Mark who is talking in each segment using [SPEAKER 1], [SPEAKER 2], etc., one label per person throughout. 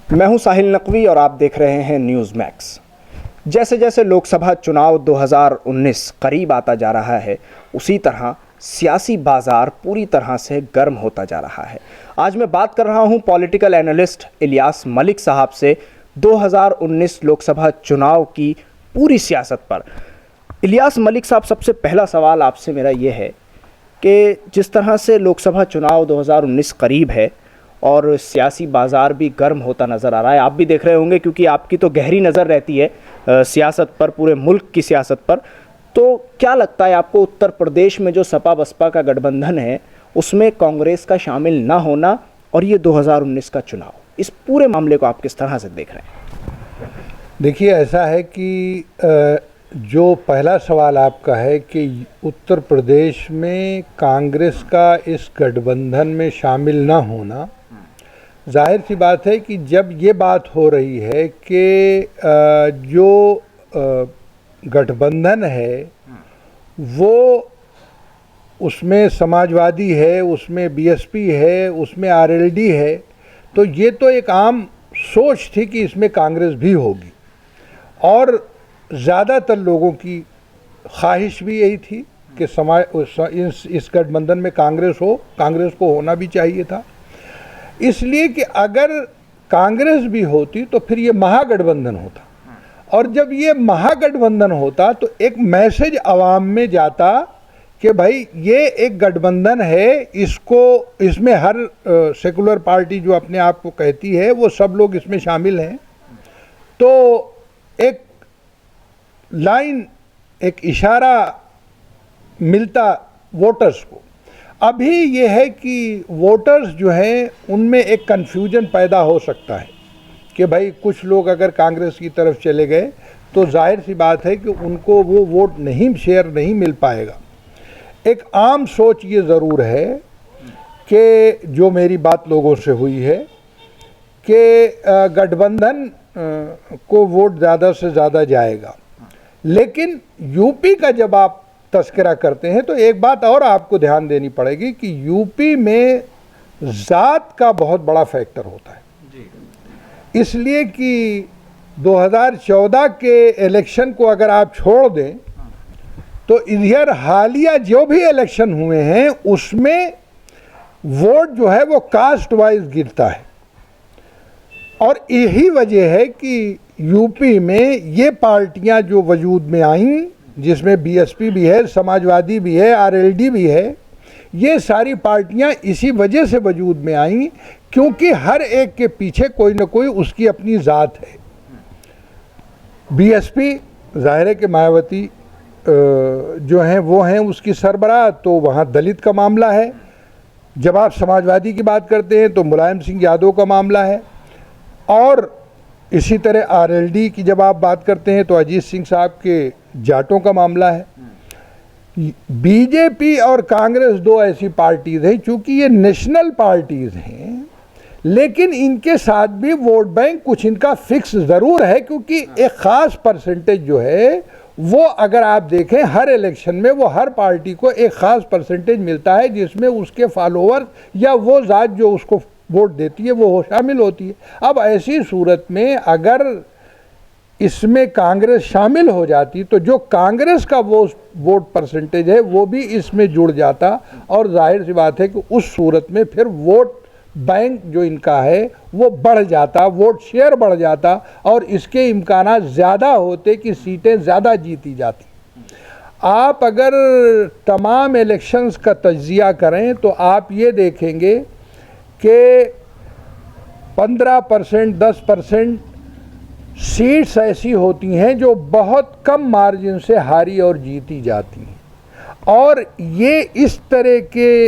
[SPEAKER 1] मैं हूं साहिल नकवी और आप देख रहे हैं न्यूज़ मैक्स। जैसे जैसे लोकसभा चुनाव 2019 करीब आता जा रहा है, उसी तरह सियासी बाजार पूरी तरह से गर्म होता जा रहा है। आज मैं बात कर रहा हूं पॉलिटिकल एनालिस्ट इलियास मलिक साहब से 2019 लोकसभा चुनाव की पूरी सियासत पर। इलियास मलिक साहब, सबसे पहला सवाल आपसे मेरा ये है कि जिस तरह से लोकसभा चुनाव 2019 करीब है और सियासी बाज़ार भी गर्म होता नज़र आ रहा है, आप भी देख रहे होंगे क्योंकि आपकी तो गहरी नज़र रहती है सियासत पर, पूरे मुल्क की सियासत पर। तो क्या लगता है आपको, उत्तर प्रदेश में जो सपा बसपा का गठबंधन है उसमें कांग्रेस का शामिल ना होना और ये 2019 का चुनाव, इस पूरे मामले को आप किस तरह से देख रहे हैं?
[SPEAKER 2] देखिए, ऐसा है कि जो पहला सवाल आपका है कि उत्तर प्रदेश में कांग्रेस का इस गठबंधन में शामिल ना होना, जाहिर सी बात है कि जब ये बात हो रही है कि जो गठबंधन है वो उसमें समाजवादी है, उसमें बीएसपी है, उसमें आरएलडी है, तो ये तो एक आम सोच थी कि इसमें कांग्रेस भी होगी और ज़्यादातर लोगों की ख्वाहिश भी यही थी कि इस गठबंधन में कांग्रेस हो, कांग्रेस को होना भी चाहिए था। इसलिए कि अगर कांग्रेस भी होती तो फिर ये महागठबंधन होता, और जब ये महागठबंधन होता तो एक मैसेज आवाम में जाता कि भाई ये एक गठबंधन है, इसमें हर सेकुलर पार्टी जो अपने आप को कहती है वो सब लोग इसमें शामिल हैं। तो एक लाइन, एक इशारा मिलता वोटर्स को। अभी ये है कि वोटर्स जो हैं उनमें एक कन्फ्यूजन पैदा हो सकता है कि भाई कुछ लोग अगर कांग्रेस की तरफ चले गए तो जाहिर सी बात है कि उनको वो वोट शेयर नहीं मिल पाएगा। एक आम सोच ये ज़रूर है कि जो मेरी बात लोगों से हुई है कि गठबंधन को वोट ज़्यादा से ज़्यादा जाएगा, लेकिन यूपी का जब आप तस्करा करते हैं तो एक बात और आपको ध्यान देनी पड़ेगी कि यूपी में ज़ात का बहुत बड़ा फैक्टर होता है जी। इसलिए कि 2014 के इलेक्शन को अगर आप छोड़ दें तो इधर हालिया जो भी इलेक्शन हुए हैं उसमें वोट जो है वो कास्ट वाइज गिरता है, और यही वजह है कि यूपी में ये पार्टियां जो वजूद में आईं, जिसमें बीएसपी भी है, समाजवादी भी है, आरएलडी भी है, ये सारी पार्टियां इसी वजह से वजूद में आईं क्योंकि हर एक के पीछे कोई ना कोई उसकी अपनी ज़ात है। बीएसपी ज़ाहिर है कि मायावती जो हैं वो हैं उसकी सरबराह, तो वहाँ दलित का मामला है। जब आप समाजवादी की बात करते हैं तो मुलायम सिंह यादव का मामला है, और इसी तरह आरएलडी की जब आप बात करते हैं तो अजीत सिंह साहब के जाटों का मामला है। बीजेपी और कांग्रेस दो ऐसी पार्टीज़ हैं, चूँकि ये नेशनल पार्टीज़ हैं, लेकिन इनके साथ भी वोट बैंक कुछ इनका फिक्स ज़रूर है, क्योंकि एक ख़ास परसेंटेज जो है वो अगर आप देखें हर इलेक्शन में वो हर पार्टी को एक ख़ास परसेंटेज मिलता है जिसमें उसके फॉलोअर या वो ज़ात जो उसको वोट देती है वो शामिल होती है। अब ऐसी सूरत में अगर इसमें कांग्रेस शामिल हो जाती तो जो कांग्रेस का वो वोट परसेंटेज है वो भी इसमें जुड़ जाता, और जाहिर सी बात है कि उस सूरत में फिर वोट बैंक जो इनका है वो बढ़ जाता, वोट शेयर बढ़ जाता, और इसके इम्कानात ज़्यादा होते कि सीटें ज़्यादा जीती जाती। आप अगर तमाम इलेक्शंस का तज्जिया करें तो आप ये देखेंगे कि 15%, 10% सीट्स ऐसी होती हैं जो बहुत कम मार्जिन से हारी और जीती जाती हैं, और ये इस तरह के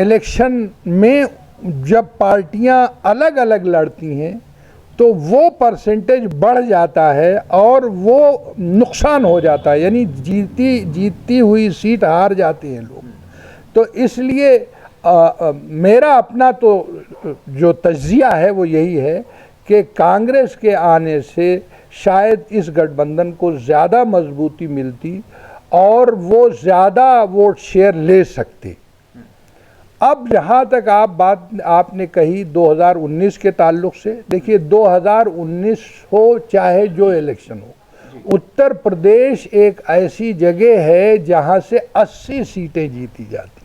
[SPEAKER 2] इलेक्शन में जब पार्टियां अलग अलग लड़ती हैं तो वो परसेंटेज बढ़ जाता है और वो नुकसान हो जाता है, यानी जीती हुई सीट हार जाते हैं लोग। तो इसलिए मेरा अपना तो जो तज्जिया है वो यही है कि कांग्रेस के आने से शायद इस गठबंधन को ज़्यादा मजबूती मिलती और वो ज़्यादा वोट शेयर ले सकते। अब जहाँ तक बात आपने कही 2019 के ताल्लुक से, देखिए 2019 हो चाहे जो इलेक्शन हो, उत्तर प्रदेश एक ऐसी जगह है जहाँ से 80 सीटें जीती जाती,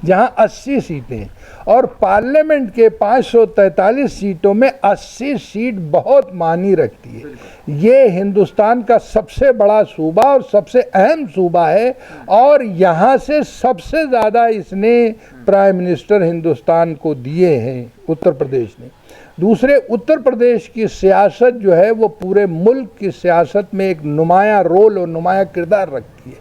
[SPEAKER 2] जहाँ 80 सीटें, और पार्लियामेंट के 543 सीटों में 80 सीट बहुत मायने रखती है। ये हिंदुस्तान का सबसे बड़ा सूबा और सबसे अहम सूबा है, और यहाँ से सबसे ज़्यादा इसने प्राइम मिनिस्टर हिंदुस्तान को दिए हैं उत्तर प्रदेश ने। दूसरे, उत्तर प्रदेश की सियासत जो है वो पूरे मुल्क की सियासत में एक नुमाया रोल और नुमाया किरदार रखती है।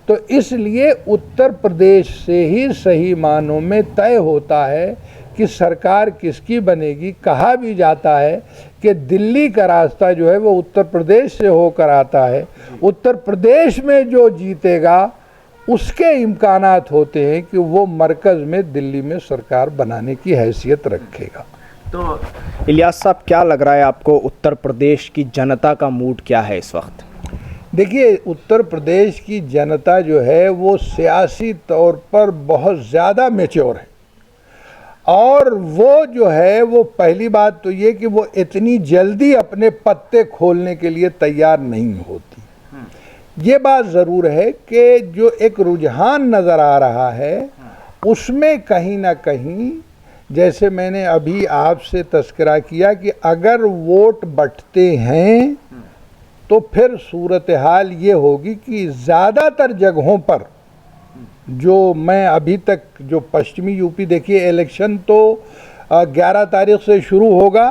[SPEAKER 2] तो इसलिए उत्तर प्रदेश से ही सही मानों में तय होता है कि सरकार किसकी बनेगी। कहा भी जाता है कि दिल्ली का रास्ता जो है वो उत्तर प्रदेश से होकर आता है, उत्तर प्रदेश में जो जीतेगा उसके इम्कानात होते हैं कि वो मरकज़ में दिल्ली में सरकार बनाने की हैसियत रखेगा।
[SPEAKER 1] तो इलियास साहब, क्या लग रहा है आपको, उत्तर प्रदेश की जनता का मूड क्या है इस वक्त?
[SPEAKER 2] देखिए, उत्तर प्रदेश की जनता जो है वो सियासी तौर पर बहुत ज़्यादा मैच्योर है, और वो जो है वो पहली बात तो ये कि वो इतनी जल्दी अपने पत्ते खोलने के लिए तैयार नहीं होती। ये बात ज़रूर है कि जो एक रुझान नज़र आ रहा है उसमें कहीं ना कहीं, जैसे मैंने अभी आपसे तस्करा किया कि अगर वोट बंटते हैं तो फिर सूरत हाल ये होगी कि ज़्यादातर जगहों पर जो मैं अभी तक जो पश्चिमी यूपी, देखिए इलेक्शन तो 11 तारीख से शुरू होगा,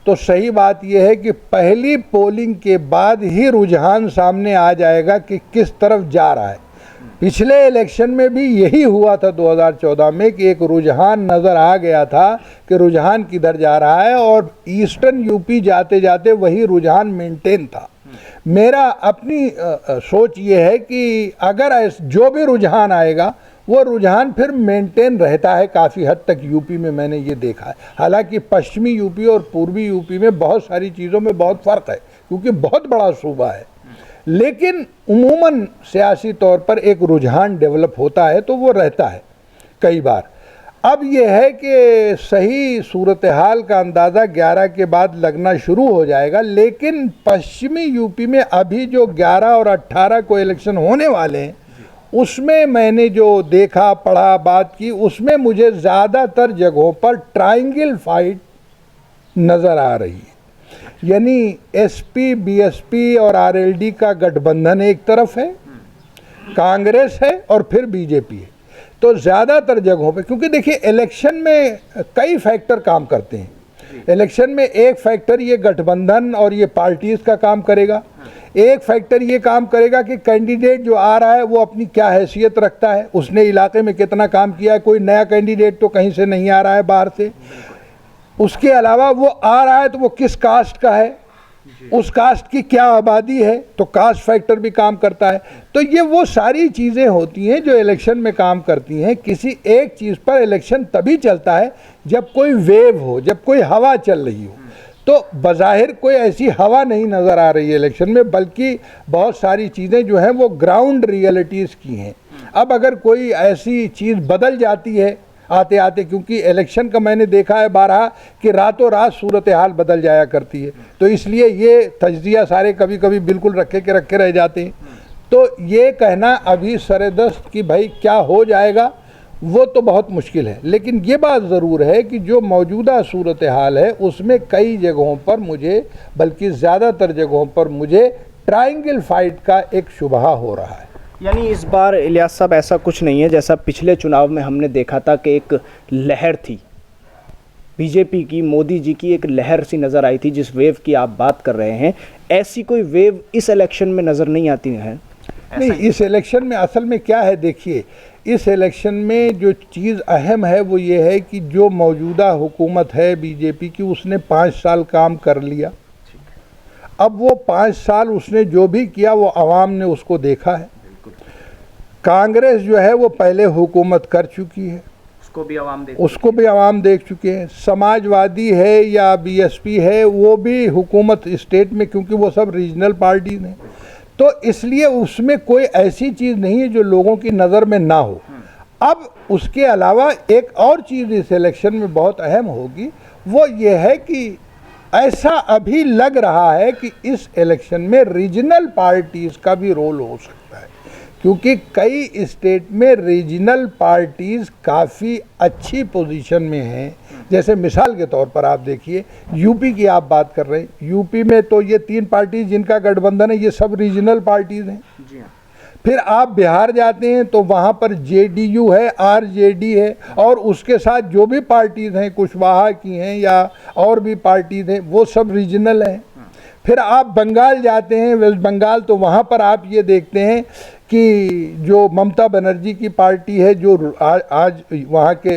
[SPEAKER 2] तो सही बात यह है कि पहली पोलिंग के बाद ही रुझान सामने आ जाएगा कि किस तरफ जा रहा है। पिछले इलेक्शन में भी यही हुआ था 2014 में कि एक रुझान नज़र आ गया था कि रुझान किधर जा रहा है, और ईस्टर्न यूपी जाते जाते वही रुझान मेंटेन था। मेरा अपनी सोच ये है कि अगर जो भी रुझान आएगा वो रुझान फिर मेंटेन रहता है काफ़ी हद तक। यूपी में मैंने ये देखा है, हालांकि पश्चिमी यूपी और पूर्वी यूपी में बहुत सारी चीज़ों में बहुत फ़र्क है क्योंकि बहुत बड़ा सूबा है, लेकिन उमूमन सियासी तौर पर एक रुझान डेवलप होता है तो वो रहता है कई बार। अब ये है कि सही सूरत हाल का अंदाज़ा 11 के बाद लगना शुरू हो जाएगा, लेकिन पश्चिमी यूपी में अभी जो 11 और 18 को इलेक्शन होने वाले हैं उसमें मैंने जो देखा, पढ़ा, बात की, उसमें मुझे ज़्यादातर जगहों पर ट्रायंगल फाइट नज़र आ रही है। यानी एसपी, बीएसपी और आरएलडी का गठबंधन एक तरफ है, कांग्रेस है और फिर बीजेपी है। तो ज़्यादातर जगहों पे, क्योंकि देखिए इलेक्शन में कई फैक्टर काम करते हैं। इलेक्शन में एक फैक्टर ये गठबंधन और ये पार्टीज़ का काम करेगा, एक फैक्टर ये काम करेगा कि कैंडिडेट जो आ रहा है वो अपनी क्या हैसियत रखता है, उसने इलाके में कितना काम किया है। कोई नया कैंडिडेट तो कहीं से नहीं आ रहा है बाहर से। उसके अलावा वो आ रहा है तो वो किस कास्ट का है, उस कास्ट की क्या आबादी है, तो कास्ट फैक्टर भी काम करता है। तो ये वो सारी चीज़ें होती हैं जो इलेक्शन में काम करती हैं। किसी एक चीज़ पर इलेक्शन तभी चलता है जब कोई वेव हो, जब कोई हवा चल रही हो। तो बज़ाहिर कोई ऐसी हवा नहीं नज़र आ रही है इलेक्शन में, बल्कि बहुत सारी चीज़ें जो हैं वो ग्राउंड रियलिटीज़ की हैं। अब अगर कोई ऐसी चीज़ बदल जाती है आते आते, क्योंकि इलेक्शन का मैंने देखा है बारहा कि रातों रात सूरत हाल बदल जाया करती है, तो इसलिए ये तज्जिया सारे कभी कभी बिल्कुल रखे के रखे रह जाते हैं। तो ये कहना अभी सरेदस्त कि भाई क्या हो जाएगा वो तो बहुत मुश्किल है, लेकिन ये बात ज़रूर है कि जो मौजूदा सूरत हाल है उसमें कई जगहों पर मुझे, बल्कि ज़्यादातर जगहों पर मुझे ट्रायंगल फाइट का एक शुबहा हो रहा है।
[SPEAKER 1] यानी इस बार इलियास साहब ऐसा कुछ नहीं है जैसा पिछले चुनाव में हमने देखा था कि एक लहर थी बीजेपी की, मोदी जी की एक लहर सी नज़र आई थी, जिस वेव की आप बात कर रहे हैं, ऐसी कोई वेव इस इलेक्शन में नज़र नहीं आती है?
[SPEAKER 2] नहीं, इस इलेक्शन में असल में क्या है, देखिए इस इलेक्शन में जो चीज़ अहम है वो ये है कि जो मौजूदा हुकूमत है बीजेपी की, उसने 5 साल काम कर लिया। अब वो 5 साल उसने जो भी किया वो आवाम ने उसको देखा है। कांग्रेस जो है वो पहले हुकूमत कर चुकी है, उसको भी आवाम देख चुके हैं। समाजवादी है या बीएसपी है, वो भी हुकूमत स्टेट में, क्योंकि वो सब रीजनल पार्टीज हैं, तो इसलिए उसमें कोई ऐसी चीज़ नहीं है जो लोगों की नज़र में ना हो। अब उसके अलावा एक और चीज़ इस इलेक्शन में बहुत अहम होगी, वो ये है कि ऐसा अभी लग रहा है कि इस इलेक्शन में रीजनल पार्टीज़ का भी रोल हो सकता है, क्योंकि कई स्टेट में रीजनल पार्टीज़ काफ़ी अच्छी पोजीशन में हैं। जैसे मिसाल के तौर पर आप देखिए, यूपी की आप बात कर रहे हैं, यूपी में तो ये 3 पार्टी जिनका गठबंधन है, ये सब रीजनल पार्टीज़ हैं।
[SPEAKER 1] जी हाँ।
[SPEAKER 2] फिर आप बिहार जाते हैं तो वहाँ पर जेडीयू है, आरजेडी है, और उसके साथ जो भी पार्टीज़ हैं, कुशवाहा की हैं या और भी पार्टीज़ हैं, वो सब रीजनल हैं। फिर आप बंगाल जाते हैं, वेस्ट बंगाल, तो वहाँ पर आप ये देखते हैं कि जो ममता बनर्जी की पार्टी है, जो आज वहाँ के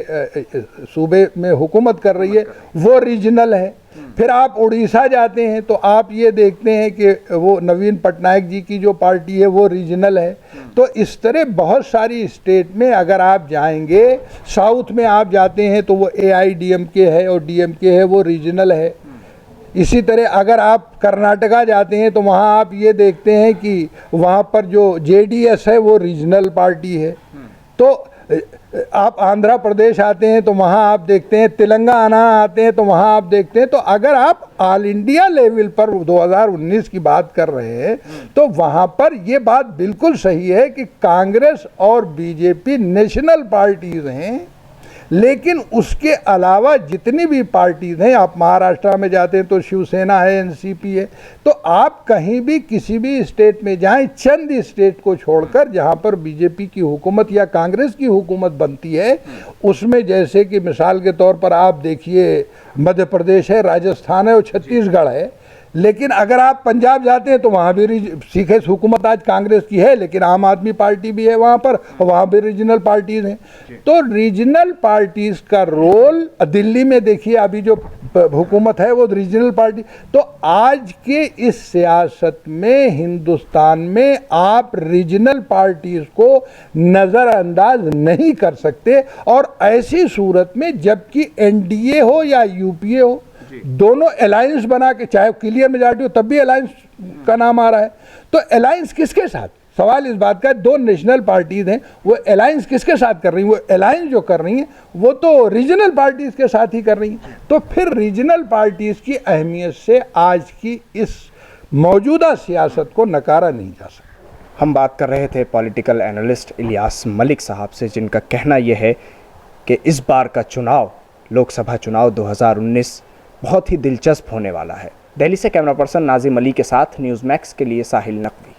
[SPEAKER 2] सूबे में हुकूमत कर रही है, वो रीजनल है। फिर आप उड़ीसा जाते हैं तो आप ये देखते हैं कि वो नवीन पटनायक जी की जो पार्टी है वो रीजनल है। तो इस तरह बहुत सारी स्टेट में अगर आप जाएंगे, साउथ में आप जाते हैं तो वो AIDMK है और DMK है, वो रीजनल है। इसी तरह अगर आप कर्नाटका जाते हैं तो वहाँ आप ये देखते हैं कि वहाँ पर जो JDS है वो रीजनल पार्टी है। तो आप आंध्र प्रदेश आते हैं तो वहाँ आप देखते हैं, तेलंगाना आते हैं तो वहाँ आप देखते हैं। तो अगर आप ऑल इंडिया लेवल पर 2019 की बात कर रहे हैं तो वहाँ पर ये बात बिल्कुल सही है कि कांग्रेस और बीजेपी नेशनल पार्टीज हैं, लेकिन उसके अलावा जितनी भी पार्टीज हैं, आप महाराष्ट्र में जाते हैं तो शिवसेना है, NCP है। तो आप कहीं भी किसी भी स्टेट में जाएं, चंद स्टेट को छोड़कर जहां पर बीजेपी की हुकूमत या कांग्रेस की हुकूमत बनती है, उसमें जैसे कि मिसाल के तौर पर आप देखिए मध्य प्रदेश है, राजस्थान है और छत्तीसगढ़ है। लेकिन अगर आप पंजाब जाते हैं तो वहाँ भी सीखे हुकूमत आज कांग्रेस की है, लेकिन आम आदमी पार्टी भी है वहाँ पर, और वहाँ भी रीजनल पार्टीज हैं। तो रीजनल पार्टीज का रोल, दिल्ली में देखिए अभी जो हुकूमत है वो रीजनल पार्टी। तो आज के इस सियासत में हिंदुस्तान में आप रीजनल पार्टीज को नज़रअंदाज नहीं कर सकते। और ऐसी सूरत में जबकि NDA हो या UPA हो, दोनों अलायंस बना के, चाहे क्लियर मेजॉरिटी हो तब भी अलायंस का नाम आ रहा है। तो अलायंस किसके साथ? सवाल इस बात का, 2 नेशनल पार्टीज हैं, वो अलायंस किसके साथ कर रही हैं? वो अलायंस जो कर रही हैं वो तो रीजनल पार्टीज के साथ ही कर रही हैं। तो फिर रीजनल पार्टीज की अहमियत से आज की इस मौजूदा सियासत को नकारा नहीं जा सकता।
[SPEAKER 1] हम बात कर रहे थे पॉलिटिकल एनालिस्ट इलियास मलिक साहब से, जिनका कहना यह है कि इस बार का चुनाव, लोकसभा चुनाव 2019 बहुत ही दिलचस्प होने वाला है। दिल्ली से कैमरा पर्सन नाजिम अली के साथ न्यूज़ मैक्स के लिए साहिल नकवी।